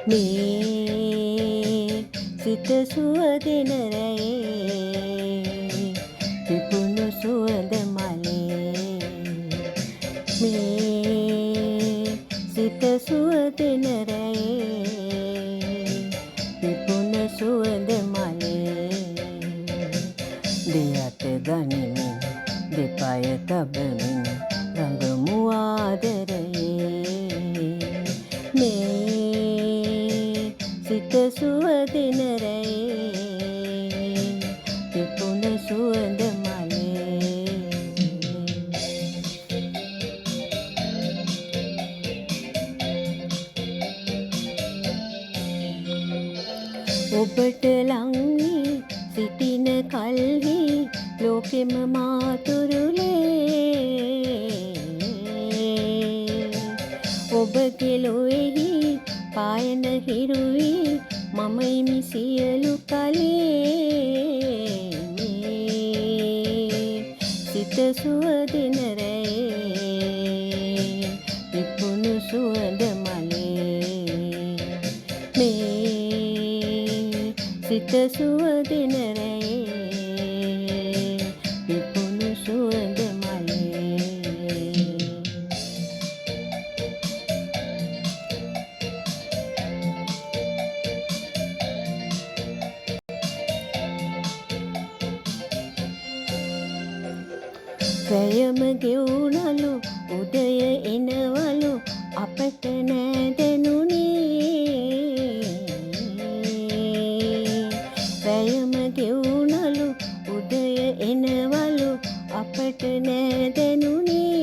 මේ සිත සුවදෙන රැයේ පිපුණු සුවඳ මලේ මේ සිත සුවදෙන රැයේ පිපුණු සුවඳ මලේ දෙයත ගනිමින් දෙපය තබමින් රඟමු ආදරයේ මේ සිත සුවදෙන රැයේ පිපුණ සුවඳ මලේ ඔබට ලං වී සිටින කල්හි ලෝකෙම මාතුරුලේ ඔබගේ ලොවේහි පායන හිරුවි මම ඉමි සියලු කලේ සිත සුවදෙන රැයේ පිපුණු සුවඳ මලේ මේ සිත සුවදෙන රැයේ පිපුණු සුවඳ මලේ රැයම ගෙවුනලු උදය එනවලු අපට නෑදැනුනේ රැයම ගෙවුනලු උදය එනවලු අපට නෑදැනුනේ